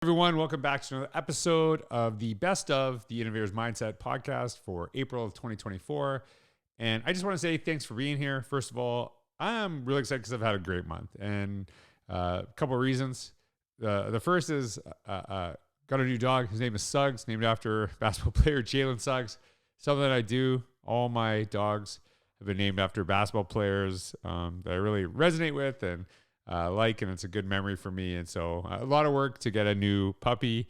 Everyone, welcome back to another episode of the Best of the Innovator's Mindset podcast for April of 2024. And I just want to say thanks for being here. First of all, I'm really excited because I've had a great month, and a couple of reasons. The first is got a new dog. His name is Suggs, named after basketball player Jalen Suggs. Something that I do. All my dogs have been named after basketball players that I really resonate with and and it's a good memory for me. And so a lot of work to get a new puppy,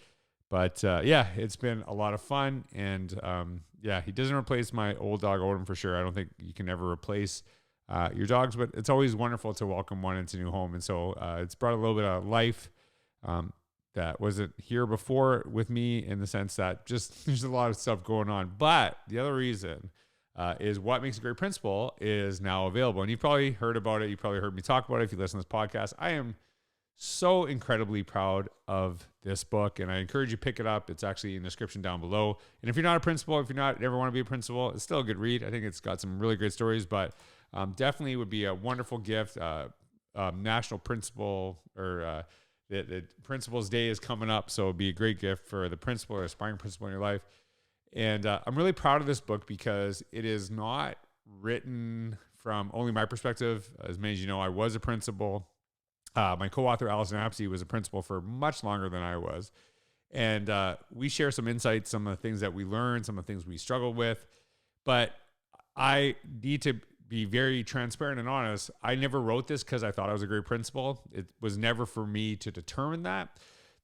but it's been a lot of fun. And he doesn't replace my old dog Odin for sure. I don't think you can ever replace your dogs, but it's always wonderful to welcome one into a new home. And so it's brought a little bit of life that wasn't here before with me, in the sense that just there's a lot of stuff going on. But the other reason is What Makes a Great Principal is now available. And you've probably heard about it. You probably heard me talk about it if you listen to this podcast. I am so incredibly proud of this book, and I encourage you to pick it up. It's actually in the description down below. And if you're not a principal, if you're not ever want to be a principal, it's still a good read. I think it's got some really great stories, but definitely would be a wonderful gift. National Principal or the Principal's Day is coming up, so it'd be a great gift for the principal or aspiring principal in your life. And I'm really proud of this book because it is not written from only my perspective. As many as you know, I was a principal. My co-author, Allison Apsey, was a principal for much longer than I was. And we share some insights, some of the things that we learned, some of the things we struggled with. But I need to be very transparent and honest. I never wrote this because I thought I was a great principal. It was never for me to determine that.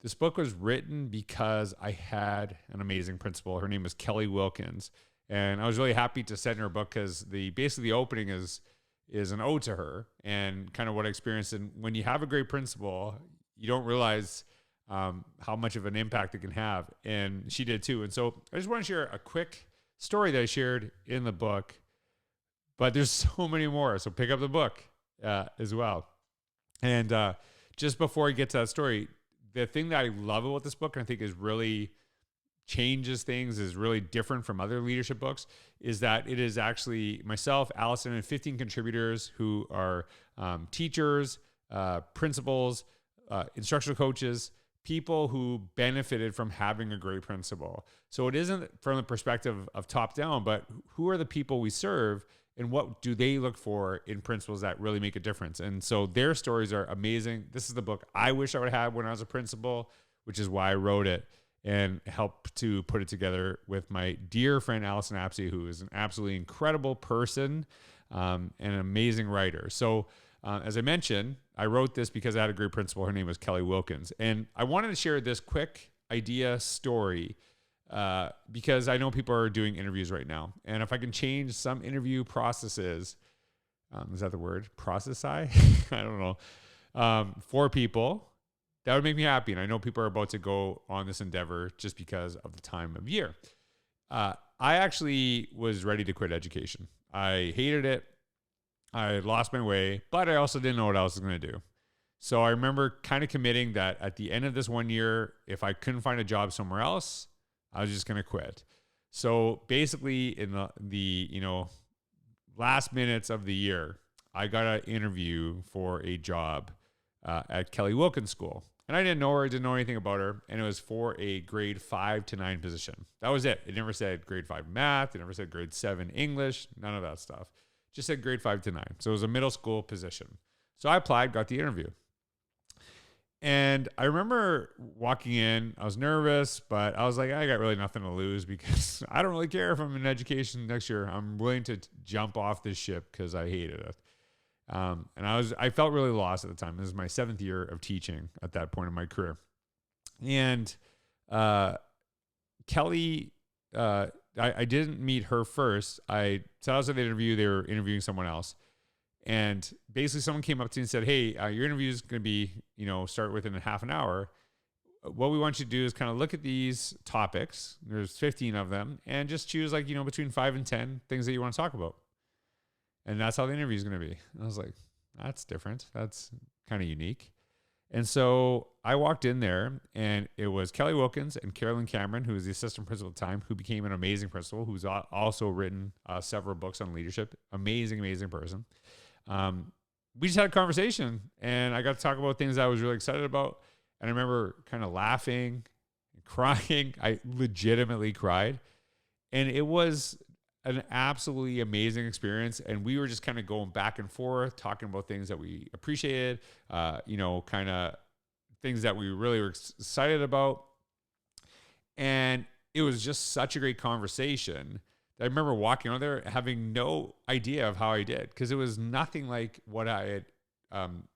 This book was written because I had an amazing principal. Her name was Kelly Wilkins. And I was really happy to send her a book because basically the opening is an ode to her and kind of what I experienced. And when you have a great principal, you don't realize how much of an impact it can have. And she did too. And so I just want to share a quick story that I shared in the book, but there's so many more. So pick up the book as well. And just before I get to that story, the thing that I love about this book, and I think is really changes things, is really different from other leadership books, is that it is actually myself, Allison, and 15 contributors who are teachers, principals, instructional coaches, people who benefited from having a great principal. So it isn't from the perspective of top down, but who are the people we serve and what do they look for in principals that really make a difference? And so their stories are amazing. This is the book I wish I would have had when I was a principal, which is why I wrote it and helped to put it together with my dear friend, Allison Apsey, who is an absolutely incredible person and an amazing writer. So as I mentioned, I wrote this because I had a great principal. Her name was Kelly Wilkins. And I wanted to share this quick idea story because I know people are doing interviews right now. And if I can change some interview processes, is that the word? Processi? I don't know. For people, that would make me happy. And I know people are about to go on this endeavor just because of the time of year. I actually was ready to quit education. I hated it. I lost my way, but I also didn't know what else I was going to do. So I remember kind of committing that at the end of this 1 year, if I couldn't find a job somewhere else, I was just going to quit. So basically in the last minutes of the year, I got an interview for a job at Kelly Wilkins School. And I didn't know her, I didn't know anything about her. And it was for a grade 5 to 9 position. That was it. It never said grade 5 math. It never said grade 7 English, none of that stuff. Just said grade 5 to 9. So it was a middle school position. So I applied, got the interview. And I remember walking in, I was nervous, but I was like, I got really nothing to lose because I don't really care if I'm in education next year. I'm willing to jump off this ship because I hated it. And I felt really lost at the time. This is my 7th year of teaching at that point in my career. And Kelly, I didn't meet her first. So I was at the interview. They were interviewing someone else. And basically someone came up to me and said, hey, your interview is going to be, start within a half an hour. What we want you to do is kind of look at these topics. There's 15 of them, and just choose between 5 and 10 things that you want to talk about. And that's how the interview is going to be. And I was like, that's different. That's kind of unique. And so I walked in there, and it was Kelly Wilkins and Carolyn Cameron, who was the assistant principal at the time, who became an amazing principal, who's also written several books on leadership. Amazing, amazing person. We just had a conversation, and I got to talk about things I was really excited about. And I remember kind of laughing and crying. I legitimately cried. And it was an absolutely amazing experience. And we were just kind of going back and forth, talking about things that we appreciated, kind of things that we really were excited about. And it was just such a great conversation. I remember walking out there having no idea of how I did, because it was nothing like what I had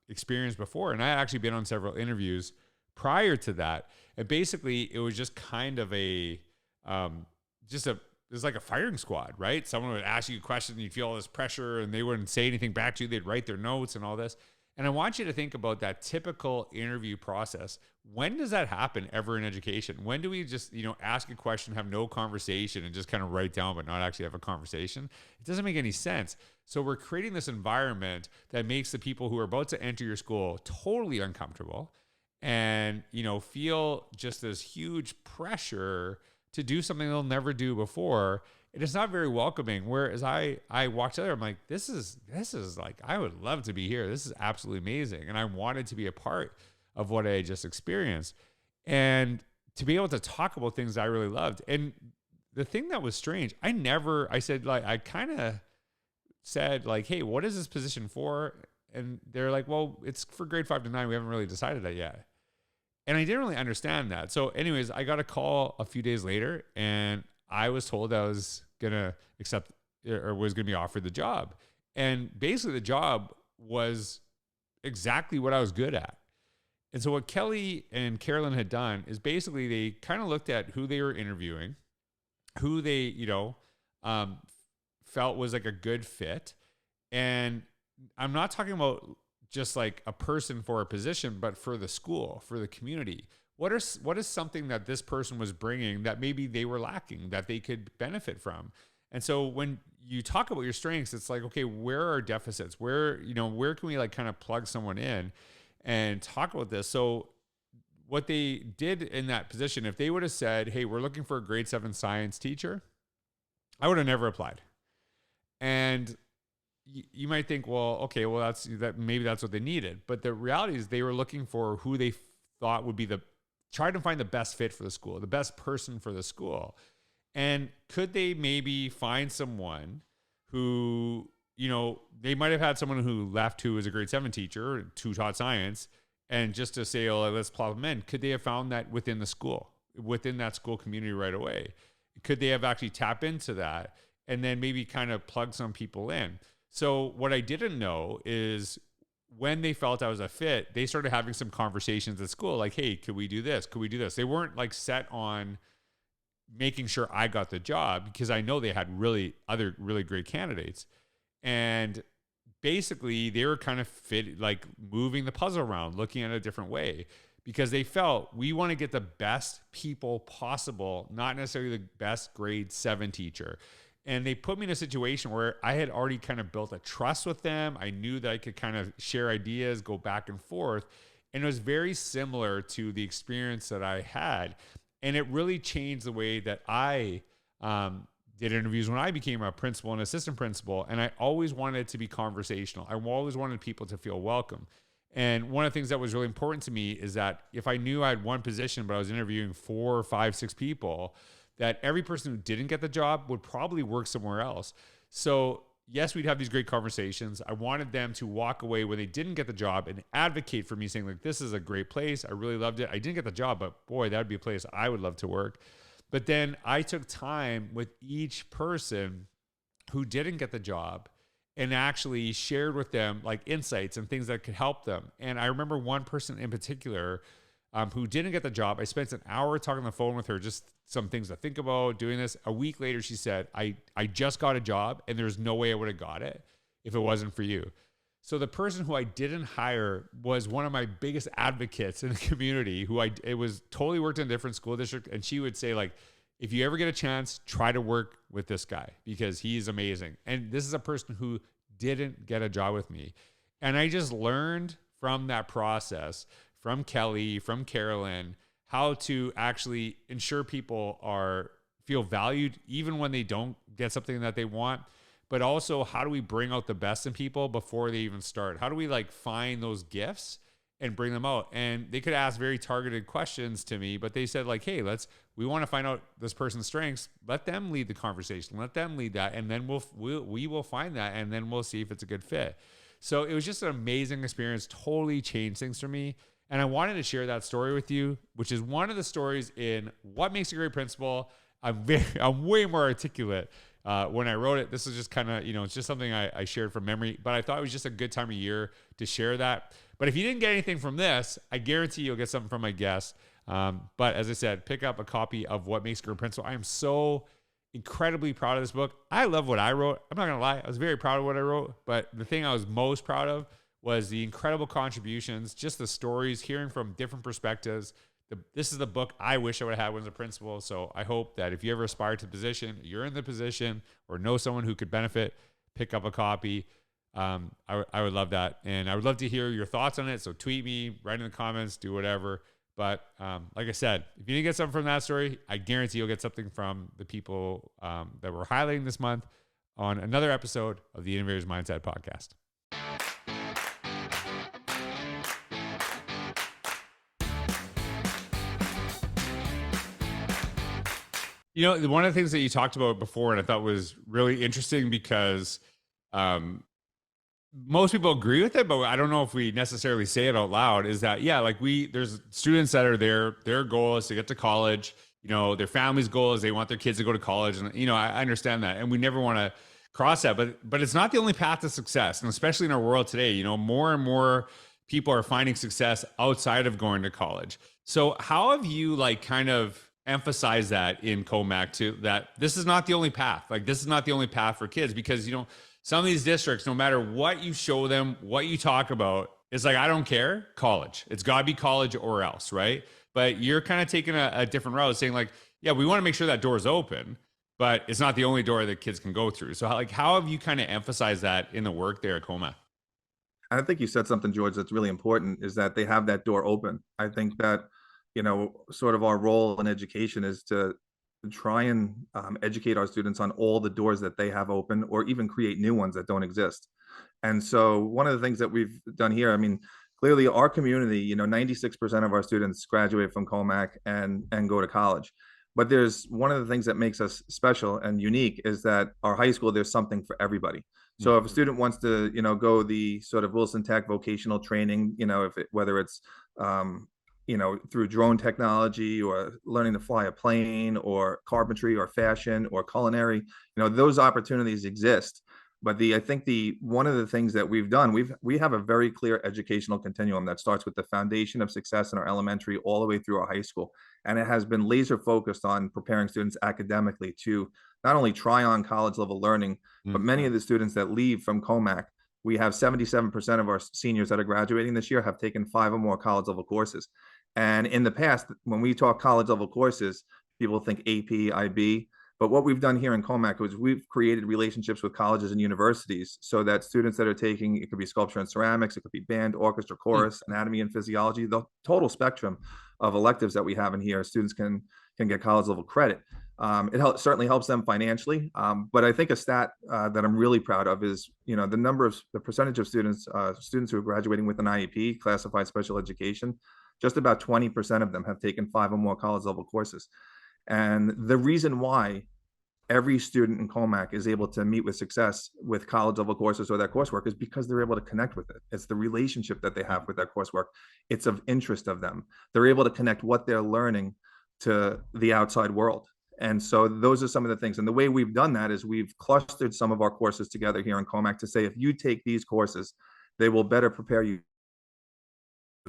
experienced before. And I had actually been on several interviews prior to that. And basically it was just kind of it was like a firing squad, right? Someone would ask you a question and you'd feel all this pressure and they wouldn't say anything back to you. They'd write their notes and all this. And I want you to think about that typical interview process. When does that happen ever in education? When do we just, ask a question, have no conversation, and just kind of write down, but not actually have a conversation? It doesn't make any sense. So we're creating this environment that makes the people who are about to enter your school totally uncomfortable and, feel just this huge pressure to do something they'll never do before. And it's not very welcoming. Whereas I walked out there, I'm like, this is like, I would love to be here. This is absolutely amazing. And I wanted to be a part of what I just experienced and to be able to talk about things I really loved. And the thing that was strange, I kind of said like, hey, what is this position for? And they're like, well, it's for grade 5 to 9. We haven't really decided that yet. And I didn't really understand that. So anyways, I got a call a few days later and I was told I was going to accept or was going to be offered the job. And basically the job was exactly what I was good at. And so what Kelly and Carolyn had done is basically they kind of looked at who they were interviewing, who they, felt was like a good fit. And I'm not talking about just like a person for a position, but for the school, for the community. What is something that this person was bringing that maybe they were lacking, that they could benefit from? And so when you talk about your strengths, it's like, okay, where are deficits? Where can we like kind of plug someone in and talk about this? So what they did in that position, if they would have said, hey, we're looking for a grade 7 science teacher, I would have never applied. And you might think, well, okay, well, maybe that's what they needed. But the reality is they were looking for who they thought would be try to find the best fit for the school, the best person for the school. And could they maybe find someone who, they might have had someone who left who was a grade 7 teacher, who taught science, and just to say, oh, let's plop them in. Could they have found that within the school, within that school community right away? Could they have actually tapped into that and then maybe kind of plug some people in? So what I didn't know is when they felt I was a fit, they started having some conversations at school like, hey, could we do this? Could we do this? They weren't like set on making sure I got the job because I know they had other really great candidates. And basically they were kind of like moving the puzzle around, looking at it a different way because they felt we want to get the best people possible, not necessarily the best grade 7 teacher. And they put me in a situation where I had already kind of built a trust with them. I knew that I could kind of share ideas, go back and forth. And it was very similar to the experience that I had. And it really changed the way that I did interviews when I became a principal and assistant principal. And I always wanted it to be conversational. I always wanted people to feel welcome. And one of the things that was really important to me is that if I knew I had one position, but I was interviewing 4, 5, 6 people, that every person who didn't get the job would probably work somewhere else. So yes, we'd have these great conversations. I wanted them to walk away when they didn't get the job and advocate for me saying like, this is a great place. I really loved it. I didn't get the job, but boy, that'd be a place I would love to work. But then I took time with each person who didn't get the job and actually shared with them like insights and things that could help them. And I remember one person in particular who didn't get the job. I spent an hour talking on the phone with her, just some things to think about doing this. A week later, she said, I just got a job and there's no way I would have got it if it wasn't for you. So the person who I didn't hire was one of my biggest advocates in the community it was totally worked in a different school district. And she would say like, if you ever get a chance, try to work with this guy because he's amazing. And this is a person who didn't get a job with me. And I just learned from that process, from Kelly, from Carolyn, how to actually ensure people feel valued even when they don't get something that they want, but also how do we bring out the best in people before they even start? How do we like find those gifts and bring them out. And they could ask very targeted questions to me, but they said like, hey, we want to find out this person's strengths. Let them lead the conversation. Let them lead that. And then we will find that. And then we'll see if it's a good fit. So it was just an amazing experience, totally changed things for me. And I wanted to share that story with you, which is one of the stories in What Makes a Great Principal. I'm way more articulate when I wrote it. This is just kind of, it's just something I shared from memory, but I thought it was just a good time of year to share that. But if you didn't get anything from this, I guarantee you'll get something from my guest. But as I said, pick up a copy of What Makes a Great Principal. I am so incredibly proud of this book. I love what I wrote. I'm not going to lie. I was very proud of what I wrote, but the thing I was most proud of was the incredible contributions, just the stories, hearing from different perspectives. This is the book I wish I would have had when I was a principal. So I hope that if you ever aspire to the position, you're in the position, or know someone who could benefit, pick up a copy. I would love that. And I would love to hear your thoughts on it. So tweet me, write in the comments, do whatever. But like I said, if you didn't get something from that story, I guarantee you'll get something from the people that we're highlighting this month on another episode of the Innovator's Mindset podcast. One of the things that you talked about before, and I thought was really interesting because most people agree with it, but I don't know if we necessarily say it out loud, is that, there's students that are there, their goal is to get to college, their family's goal is they want their kids to go to college. And, I understand that. And we never want to cross that, but it's not the only path to success. And especially in our world today, more and more people are finding success outside of going to college. So how have you kind of emphasize that in Commack too, that this is not the only path. This is not the only path for kids, because, some of these districts, no matter what you show them, what you talk about, it's I don't care, college. It's got to be college or else, right? But you're kind of taking a different route, saying we want to make sure that door's open, but it's not the only door that kids can go through. So how have you kind of emphasized that in the work there at Commack? I think you said something, George, that's really important, is that they have that door open. I think that, sort of our role in education is to try and educate our students on all the doors that they have open, or even create new ones that don't exist. And so one of the things that we've done here, clearly our community, 96% of our students graduate from Commack and go to college. But there's one of the things that makes us special and unique is that our high school, there's something for everybody. So if a student wants to, go the sort of Wilson Tech vocational training, whether it's, through drone technology, or learning to fly a plane, or carpentry, or fashion, or culinary, those opportunities exist. But I think one of the things that we've done, we have a very clear educational continuum that starts with the foundation of success in our elementary all the way through our high school. And it has been laser focused on preparing students academically to not only try on college level learning, but many of the students that leave from Commack, we have 77% of our seniors that are graduating this year have taken 5 or more college level courses. And in the past, when we talk college level courses, people think AP, IB. But what we've done here in Commack is we've created relationships with colleges and universities so that students that are taking, it could be sculpture and ceramics, it could be band, orchestra, chorus, anatomy and physiology, the total spectrum of electives that we have in here, students can get college level credit. It certainly helps them financially. But I think a stat that I'm really proud of is, the percentage of students who are graduating with an IEP, classified special education, just about 20% of them have taken 5 or more college level courses. And the reason why every student in Commack is able to meet with success with college level courses or that coursework is because they're able to connect with it. It's the relationship that they have with that coursework. It's of interest of them. They're able to connect what they're learning to the outside world. And so those are some of the things. And the way we've done that is we've clustered some of our courses together here in Commack to say, if you take these courses, they will better prepare you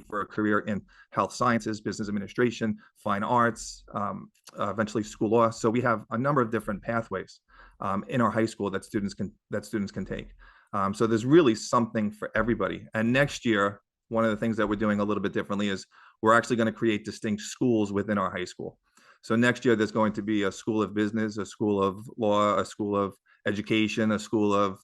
for a career in health sciences, business administration, fine arts, eventually school law. So we have a number of different pathways in our high school that students can take. So there's really something for everybody. And next year, one of the things that we're doing a little bit differently is we're actually going to create distinct schools within our high school. So next year, there's going to be a school of business, a school of law, a school of education, a school of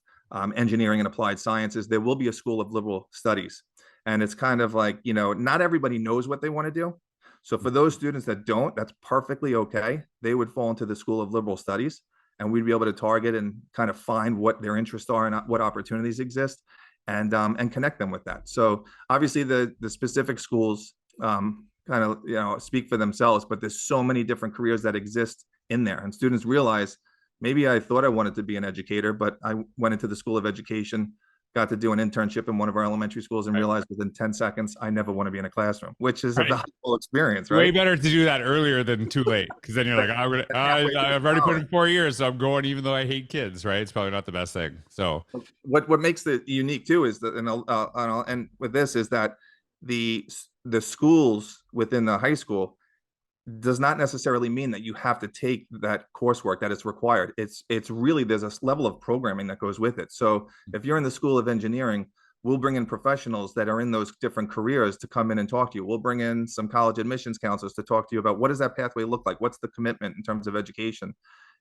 engineering and applied sciences. There will be a school of liberal studies. And it's kind of not everybody knows what they want to do. So for those students that don't, that's perfectly okay. They would fall into the School of Liberal Studies, and we'd be able to target and kind of find what their interests are and what opportunities exist. and connect them with that. So obviously the specific schools kind of, you know, speak for themselves, but there's so many different careers that exist in there, and students realize, maybe I thought I wanted to be an educator, but I went into the School of Education, got to do an internship in one of our elementary schools, and Right. realized within 10 seconds, I never want to be in a classroom, which is a Right. valuable experience, Way right? better to do that earlier than too late, because then you're like, I've already put in 4 years, so I'm going, even though I hate kids, right? It's probably not the best thing. So What makes it unique too is that, and with this is that the schools within the high school does not necessarily mean that you have to take that coursework that is required. It's really, there's a level of programming that goes with it. So if you're in the School of Engineering, we'll bring in professionals that are in those different careers to come in and talk to you. We'll bring in some college admissions counselors to talk to you about, what does that pathway look like? What's the commitment in terms of education?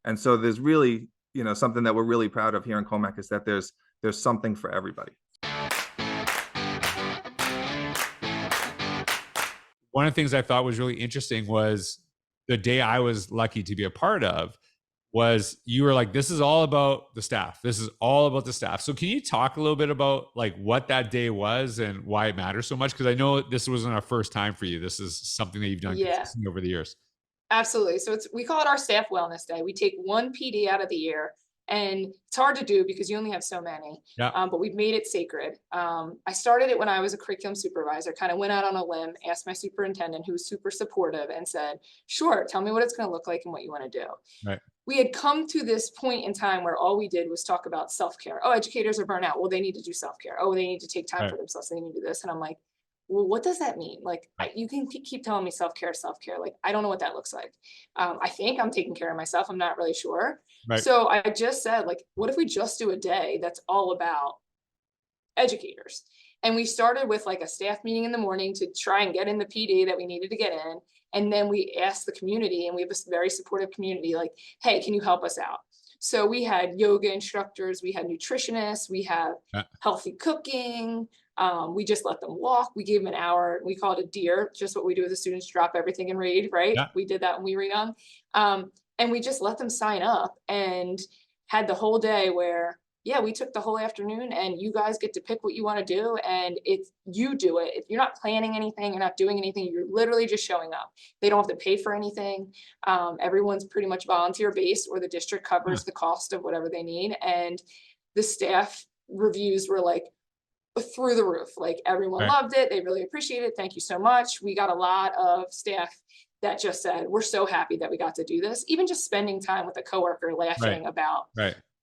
And so there's really, you know, something that we're really proud of here in Commack is that there's something for everybody. one of the things I thought was really interesting was the day I was lucky to be a part of was you were like, this is all about the staff. This is all about the staff. So can you talk a little bit about like what that day was and why it matters so much? Because I know this wasn't our first time for you. This is something that you've done Yeah, consistently over the years. absolutely. So we call it our staff wellness day. We take one PD out of the year, and it's hard to do because you only have so many. Yeah. But we've made it sacred. I started it when I was a curriculum supervisor. Kind of went out on a limb, asked my superintendent, who was super supportive, and said, "Sure, tell me what it's going to look like and what you want to do." Right. We had come to this point in time where all we did was talk about self-care. Oh, educators are burnt out. Well, they need to do self-care. Oh, they need to take time Right. for themselves. They need to do this. And I'm like, well, what does that mean? Like, you can keep telling me self-care, self-care. Like, I don't know what that looks like. I think I'm taking care of myself. I'm not really sure. Right. So I just said, like, what if we just do a day that's all about educators? And we started with like a staff meeting in the morning to try and get in the PD that we needed to get in. And then we asked the community, and we have a very supportive community, like, hey, can you help us out? So we had yoga instructors, we had nutritionists, we have healthy cooking. We just let them walk. We gave them an hour. We call it a deer, just what we do with the students, drop everything and read, right? Yeah. We did that when we were young. And we just let them sign up and had the whole day where, yeah, we took the whole afternoon, and you guys get to pick what you want to do. And it's, you do it. If you're not planning anything, you're not doing anything, you're literally just showing up. They don't have to pay for anything. Everyone's pretty much volunteer based, or the district covers the cost of whatever they need. And the staff reviews were like through the roof. Like, everyone loved it. They really appreciate it. Thank you so much. We got a lot of staff that just said, we're so happy that we got to do this. Even just spending time with a coworker laughing about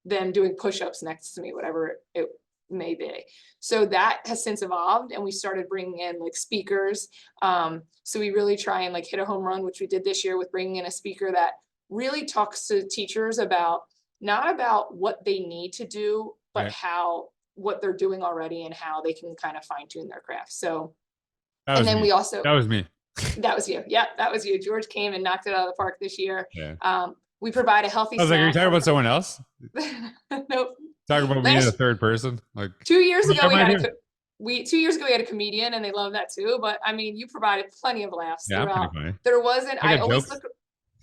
them doing push-ups next to me, whatever it may be. So that has since evolved, and we started bringing in like speakers. So we really try and like hit a home run, which we did this year with bringing in a speaker that really talks to teachers about, not about what they need to do, but how, what they're doing already and how they can kind of fine tune their craft. So, and then we also, that was me. That was you. Yeah, that was you. George came and knocked it out of the park this year. Yeah. We provide a healthy I was like, are you talking about someone else? Nope. Talking about me as a third person? Like 2 years ago, we had 2 years ago we had a comedian, and they love that too. But I mean, you provided plenty of laughs throughout. There wasn't. I always look.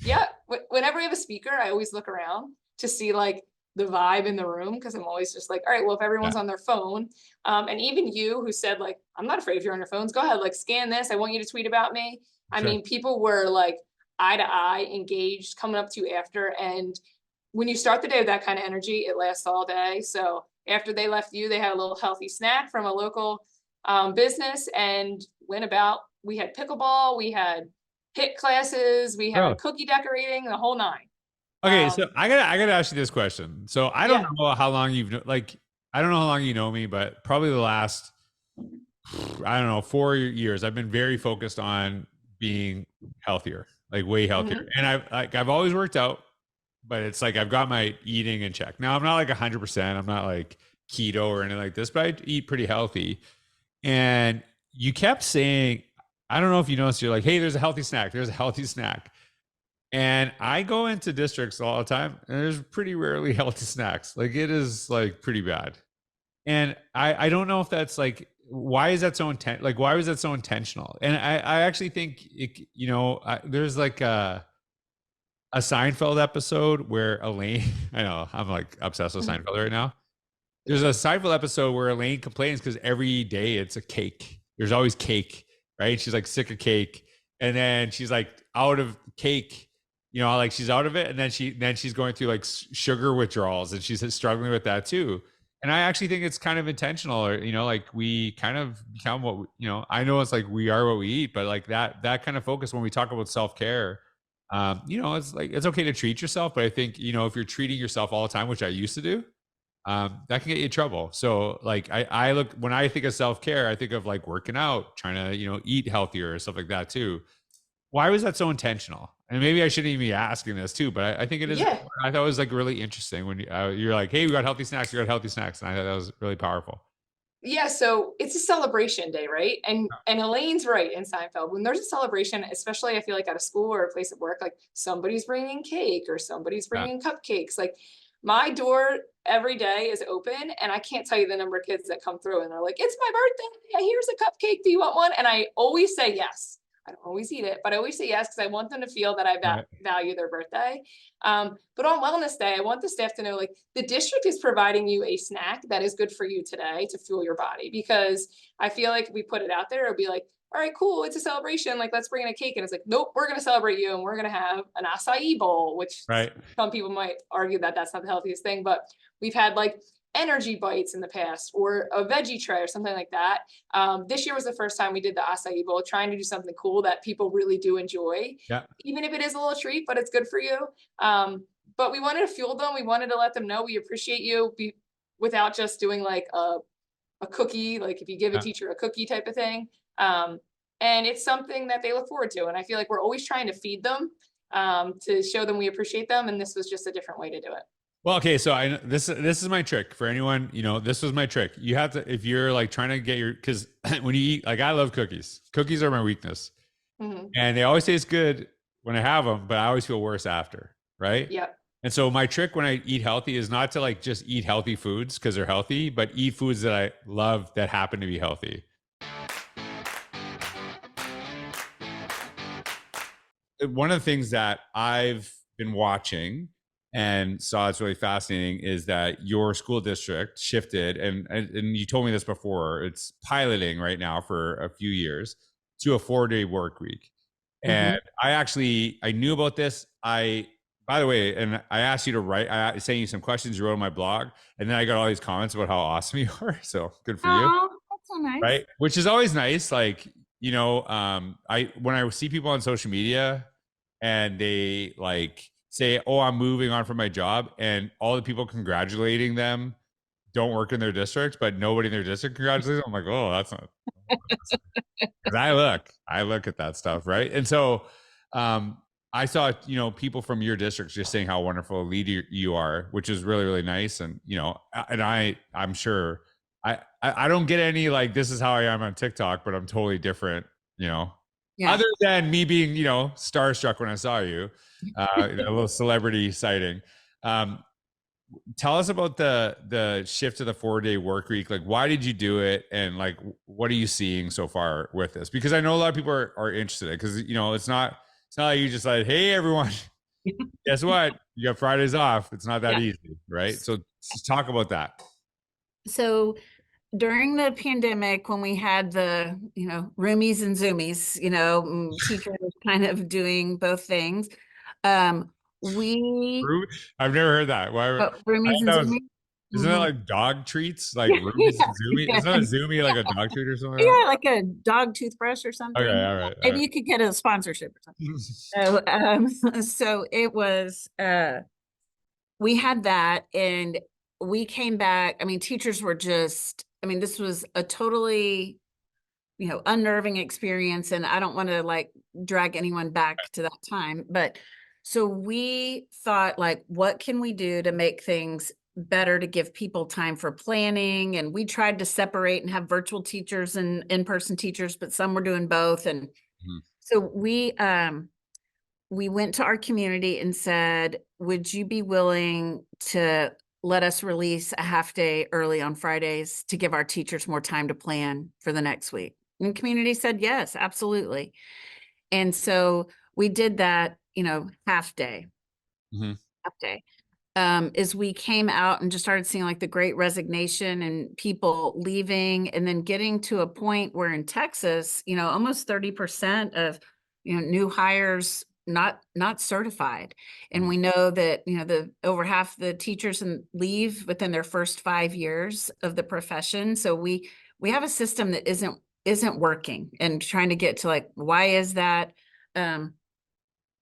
Yeah, whenever we have a speaker, I always look around to see like the vibe in the room, because I'm always just like, all right, well, if everyone's on their phone, and even you who said like, I'm not afraid if you're on your phones, go ahead, like scan this. I want you to tweet about me. I mean, people were like eye to eye, engaged, coming up to you after. And when you start the day with that kind of energy, it lasts all day. So after they left you, they had a little healthy snack from a local business and went about. We had pickleball, we had HIIT classes, we had cookie decorating, the whole nine. Okay, so I gotta ask you this question. So I don't know how long I don't know how long you know me, but probably the last, I don't know, 4 years, I've been very focused on being healthier, like way healthier. And I've always worked out, but it's like I've got my eating in check. Now I'm not like 100%. I'm not like keto or anything like this, but I eat pretty healthy. And you kept saying, I don't know if you noticed, you're like, hey, there's a healthy snack. There's a healthy snack. And I go into districts all the time, and there's pretty rarely healthy snacks. Like, it is like pretty bad. And I don't know if that's like, why is that so like, why was that so intentional? And I actually think it, you know, there's like a Seinfeld episode where Elaine, I know I'm like obsessed with Seinfeld right now. There's a Seinfeld episode where Elaine complains because every day it's a cake. There's always cake, right? She's like sick of cake, and then she's like out of cake. Like she's out of it, and then she's going through like sugar withdrawals, and she's struggling with that too. And I actually think it's kind of intentional, or like we kind of become what I know it's like we are what we eat, but like that kind of focus when we talk about self care. It's like it's okay to treat yourself, but I think if you're treating yourself all the time, which I used to do, that can get you in trouble. So like I look, when I think of self-care, I think of like working out, trying to, eat healthier or stuff like that too. Why was that so intentional? And maybe I shouldn't even be asking this too, but I think it is. Yeah. I thought it was like really interesting when you're like, hey, we got healthy snacks. We got healthy snacks. And I thought that was really powerful. Yeah, so it's a celebration day, right? And Elaine's right in Seinfeld. When there's a celebration, especially I feel like at a school or a place of work, like somebody's bringing cake or somebody's bringing cupcakes. Like my door every day is open, and I can't tell you the number of kids that come through and they're like, "It's my birthday. Here's a cupcake. Do you want one?" And I always say yes. I don't always eat it, but I always say yes because I want them to feel that I value their birthday. But on Wellness Day, I want the staff to know, like, the district is providing you a snack that is good for you today to fuel your body, because I feel like if we put it out there, it'll be like, all right, cool, it's a celebration, like let's bring in a cake. And it's like, nope, we're going to celebrate you and we're going to have an acai bowl, which some people might argue that that's not the healthiest thing, but we've had like energy bites in the past, or a veggie tray or something like that. This year was the first time we did the acai bowl, trying to do something cool that people really do enjoy, even if it is a little treat, but it's good for you. But we wanted to fuel them. We wanted to let them know we appreciate you, without just doing like a cookie, like if you give a teacher a cookie type of thing. And it's something that they look forward to. And I feel like we're always trying to feed them, to show them we appreciate them. And this was just a different way to do it. Well, okay, so this is my trick for anyone. This was my trick. You have to, if you're like trying to get because when you eat, like I love cookies. Cookies are my weakness, and they always taste good when I have them, but I always feel worse after, right? Yeah. And so my trick when I eat healthy is not to like just eat healthy foods because they're healthy, but eat foods that I love that happen to be healthy. One of the things that I've been watching and saw it's really fascinating is that your school district shifted, and you told me this before, it's piloting right now for a few years to a 4-day work week. And I knew about this. By the way, and I asked you to write, I sent you some questions you wrote on my blog, and then I got all these comments about how awesome you are. So good for you. That's so nice. Right. Which is always nice. Like, when I see people on social media and they like say, "Oh, I'm moving on from my job," and all the people congratulating them don't work in their district, but nobody in their district congratulates them. I'm like, "Oh, that's not." Because I look at that stuff, right? And so, I saw people from your districts just saying how wonderful a leader you are, which is really, really nice. And I'm sure I don't get any like this is how I am on TikTok, but I'm totally different, other than me being starstruck when I saw you. A little celebrity sighting. Tell us about the shift to the 4-day work week. Like, why did you do it? And like, what are you seeing so far with this? Because I know a lot of people are interested in it, because, it's not like you just like, hey, everyone, guess what? You got Fridays off. It's not that easy. Right. So just talk about that. So during the pandemic, when we had the, roomies and zoomies, teachers kind of doing both things, I've never heard that. Why? Roomies and zoomies. Isn't that like dog treats? Like roomies and zoomies? Isn't that a zoomie like a dog treat or something? Yeah, like a dog toothbrush or something. Okay, all right. Maybe you could get a sponsorship or something. So it was, we had that, and we came back. I mean, teachers were just, this was a totally, unnerving experience. And I don't want to like drag anyone back to that time. But so we thought, like, what can we do to make things better, to give people time for planning? And we tried to separate and have virtual teachers and in-person teachers, but some were doing both. And so we went to our community and said, would you be willing to let us release a half day early on Fridays to give our teachers more time to plan for the next week? And the community said, yes, absolutely. And so we did that, half day. is we came out and just started seeing like the great resignation and people leaving, and then getting to a point where in Texas, almost 30% of, new hires not certified. And we know that, the over half the teachers leave within their first 5 years of the profession. So we have a system that isn't working, and trying to get to like, why is that?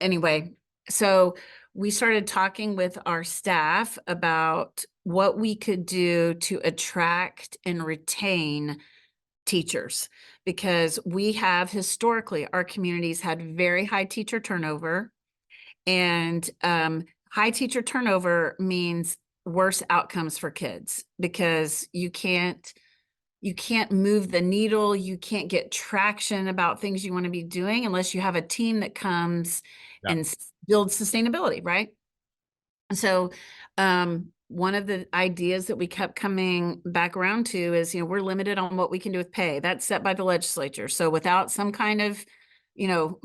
Anyway, so we started talking with our staff about what we could do to attract and retain teachers, because we have historically, our communities had very high teacher turnover, and high teacher turnover means worse outcomes for kids, because you can't move the needle, you can't get traction about things you want to be doing unless you have a team that comes and builds sustainability, right? So one of the ideas that we kept coming back around to is, we're limited on what we can do with pay. That's set by the legislature. So without some kind of,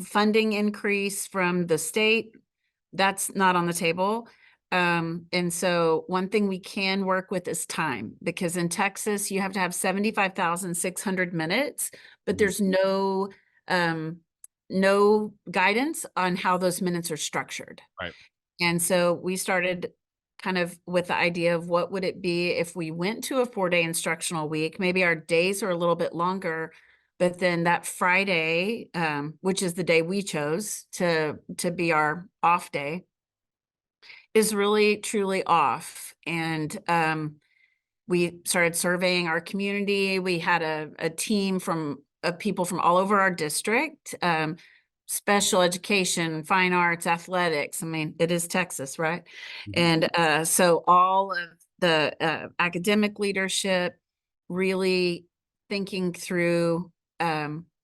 funding increase from the state, that's not on the table. And so one thing we can work with is time, because in Texas, you have to have 75,600 minutes, but there's no guidance on how those minutes are structured. Right. And so we started kind of with the idea of what would it be if we went to a 4-day instructional week. Maybe our days are a little bit longer, but then that Friday, which is the day we chose to be our off day, is really truly off. And we started surveying our community. We had a team of people from all over our district, special education, fine arts, athletics. I mean, it is Texas, right? And so all of the academic leadership really thinking through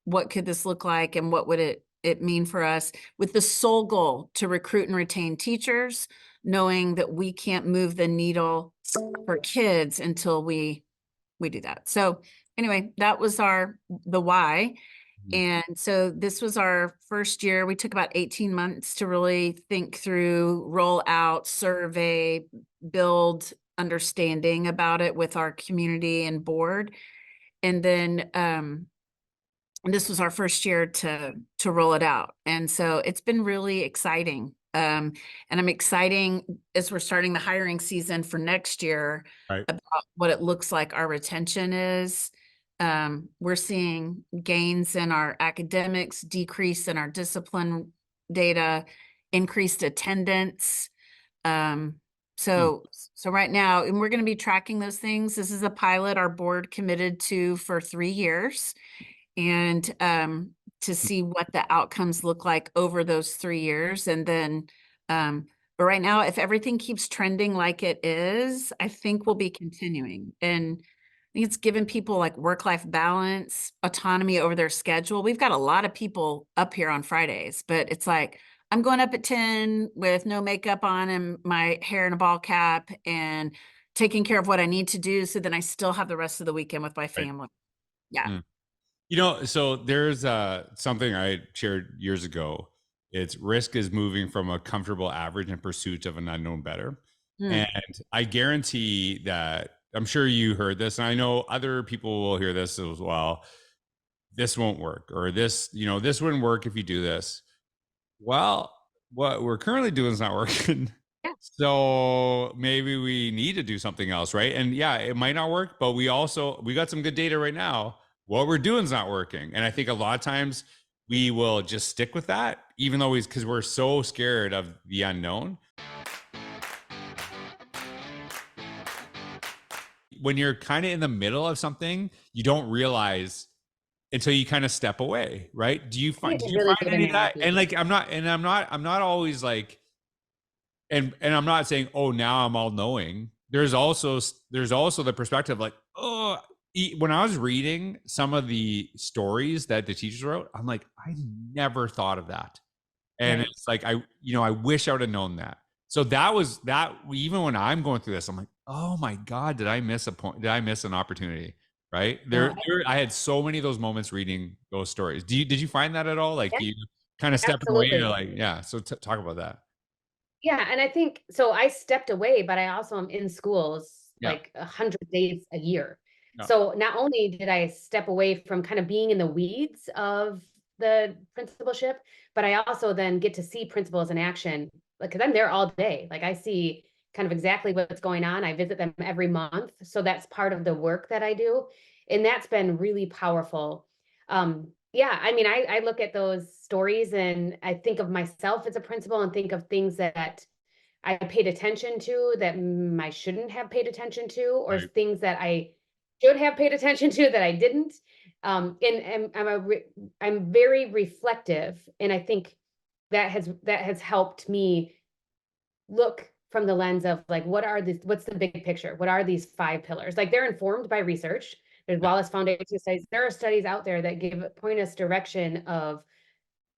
what could this look like, and what would it mean for us, with the sole goal to recruit and retain teachers, knowing that we can't move the needle for kids until we do that. So anyway, that was the why. And so this was our first year. We took about 18 months to really think through, roll out, survey, build understanding about it with our community and board. And then this was our first year to roll it out. And so it's been really exciting. And I'm exciting as we're starting the hiring season for next year, Right. about what it looks like our retention is. We're seeing gains in our academics, decrease in our discipline data, increased attendance. So right now, and we're going to be tracking those things. This is a pilot our board committed to for 3 years, and to see what the outcomes look like over those 3 years. And then, but right now, if everything keeps trending like it is, I think we'll be continuing. And I think it's given people like work-life balance, autonomy over their schedule. We've got a lot of people up here on Fridays, but it's like, I'm going up at 10 with no makeup on and my hair in a ball cap, and taking care of what I need to do, so then I still have the rest of the weekend with my family. Yeah. So there's something I shared years ago. It's risk is moving from a comfortable average in pursuit of an unknown better. And I guarantee that, I'm sure you heard this, and I know other people will hear this as well. This won't work, or this wouldn't work if you do this. Well, what we're currently doing is not working. Yeah. So maybe we need to do something else, right? And yeah, it might not work, but we got some good data right now. What we're doing is not working. And I think a lot of times we will just stick with that, even though because we're so scared of the unknown. When you're kind of in the middle of something, you don't realize until you kind of step away, right? Do you find any of that? And like, I'm not always like, and I'm not saying, oh, now I'm all knowing. There's also the perspective like, oh, when I was reading some of the stories that the teachers wrote, I'm like, I never thought of that. And it's like, I wish I would have known that. So that was that, even when I'm going through this, I'm like, oh my God, did I miss a point? Did I miss an opportunity? Right there, I had so many of those moments reading those stories. Did you find that at all? Like, you kind of stepping away, you're like, yeah. So talk about that. Yeah, and I think so. I stepped away, but I also am in schools Yeah. like 100 days a year. Yeah. So not only did I step away from kind of being in the weeds of the principalship, but I also then get to see principals in action, because I'm there all day. Like I see kind of exactly what's going on. I visit them every month, so that's part of the work that I do, and that's been really powerful. Yeah, I mean, I look at those stories and I think of myself as a principal and think of things that I paid attention to that I shouldn't have paid attention to, or Right. things that I should have paid attention to that I didn't. And I'm very reflective, and I think that has helped me look from the lens of like, what's the big picture? What are these 5 pillars? Like they're informed by research. There's Yeah. Wallace Foundation studies. There are studies out there that point us direction of,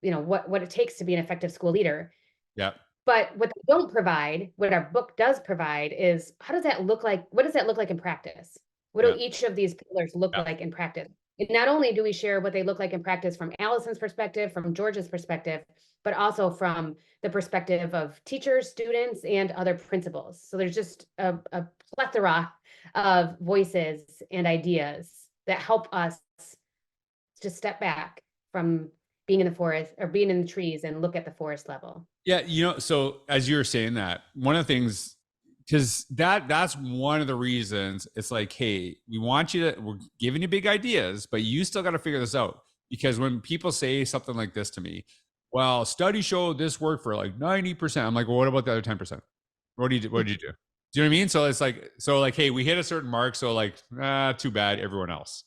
what it takes to be an effective school leader. Yeah. But what they don't provide, what our book does provide, is how does that look like? What does that look like in practice? What Yeah. do each of these pillars look Yeah. like in practice? And not only do we share what they look like in practice from Allison's perspective, from George's perspective, but also from the perspective of teachers, students, and other principals. So there's just a plethora of voices and ideas that help us to step back from being in the forest or being in the trees and look at the forest level. Yeah, so as you were saying that, one of the things, because that's one of the reasons it's like, hey, we're giving you big ideas, but you still got to figure this out. Because when people say something like this to me, well, studies show this worked for like 90%. I'm like, well, what about the other 10%? What did you do? Do you know what I mean? So it's like, hey, we hit a certain mark. So like, too bad, everyone else.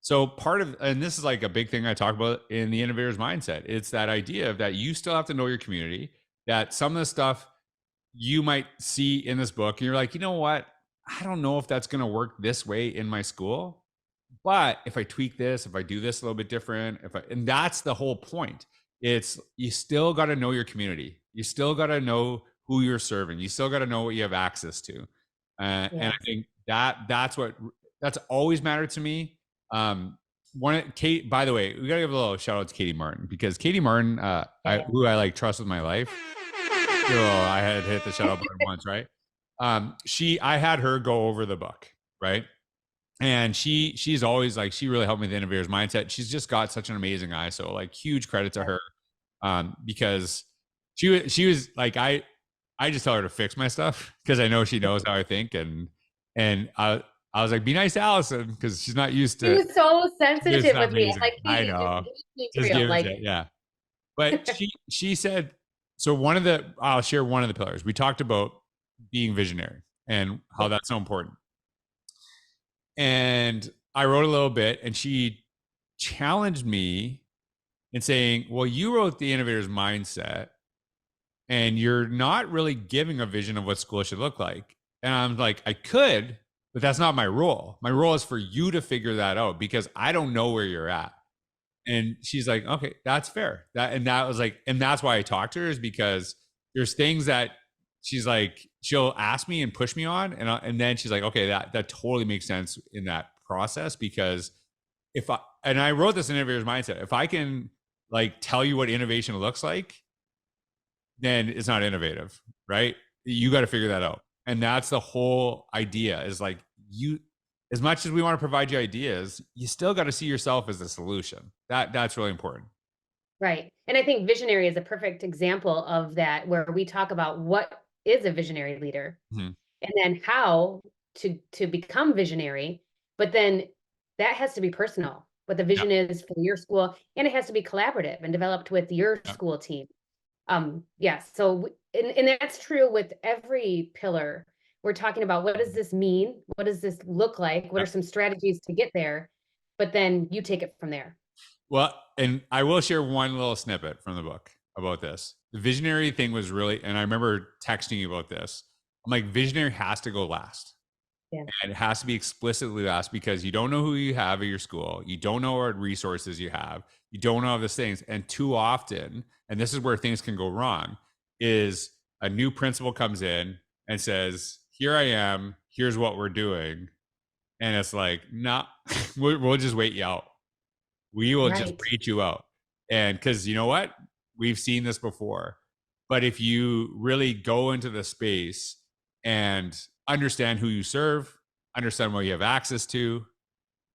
So part of, and this is like a big thing I talk about in the innovator's mindset. It's that idea of that you still have to know your community, that some of the stuff you might see in this book, and you're like, you know what? I don't know if that's going to work this way in my school, but if I tweak this, if I do this a little bit different, and that's the whole point. It's, you still got to know your community. You still got to know who you're serving. You still got to know what you have access to. And I think that's always mattered to me. Kate, by the way, we gotta give a little shout out to Katie Martin, because Katie Martin, who I like trust with my life. I had hit the shout out button once, right? I had her go over the book, right? And she's always like, she really helped me with the innovator's mindset. She's just got such an amazing eye. So like, huge credit to her. Because she was like, I just tell her to fix my stuff because I know she knows how I think. And I was like, be nice to Allison, because she's not used to. She was so sensitive with me. Amazing. Like, I know. Just real, like, yeah. But she said, so I'll share one of the pillars. We talked about being visionary and how that's so important. And I wrote a little bit, and she challenged me in saying, well, you wrote the innovator's mindset and you're not really giving a vision of what school should look like. And I'm like, I could, but that's not my role. My role is for you to figure that out, because I don't know where you're at. And she's like, okay, that's fair. And that's why I talked to her, is because there's things that she's like, she'll ask me and push me on. And then she's like, okay, that totally makes sense in that process, because I wrote this in Innovator's Mindset, if I can like tell you what innovation looks like, then it's not innovative, right? You got to figure that out. And that's the whole idea, is like, as much as we want to provide you ideas, you still got to see yourself as the solution. That's really important. Right. And I think visionary is a perfect example of that, where we talk about what is a visionary leader, and then how to become visionary. But then that has to be personal, what the vision is for your school, and it has to be collaborative and developed with your school team. So and that's true with every pillar. We're talking about, what does this mean? What does this look like? What are some strategies to get there? But then you take it from there. Well, and I will share one little snippet from the book about this. The visionary thing was really, and I remember texting you about this. I'm like, visionary has to go last. Yeah. And it has to be explicitly last, because you don't know who you have at your school. You don't know what resources you have. You don't know these things. And too often, and this is where things can go wrong, is a new principal comes in and says, here I am, here's what we're doing. And it's like, no, we'll just wait you out. We will just wait you out. And because you know what? We've seen this before. But if you really go into the space and understand who you serve, understand what you have access to,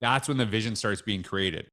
that's when the vision starts being created.